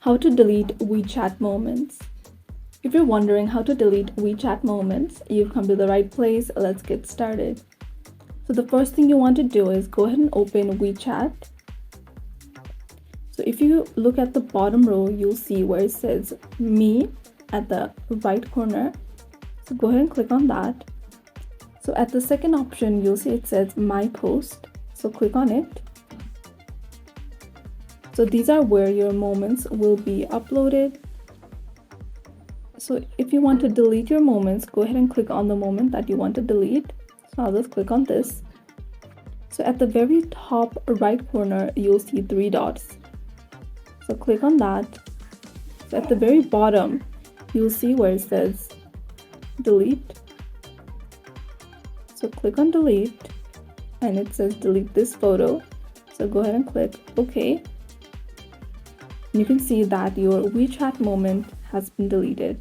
How to delete WeChat Moments. If you're wondering how to delete WeChat Moments, you've come to the right place. Let's get started. So the first thing you want to do is go ahead and open WeChat. So if you look at the bottom row, you'll see where it says Me at the right corner. So go ahead and click on that. So at the second option, you'll see it says My Post. So click on it. So these are where your moments will be uploaded. So if you want to delete your moments, go ahead and click on the moment that you want to delete. So I'll just click on this. So at the very top right corner, you'll see 3 dots. So click on that. So at the very bottom, you'll see where it says delete. So click on delete and it says delete this photo. So go ahead and click OK. You can see that your WeChat moment has been deleted.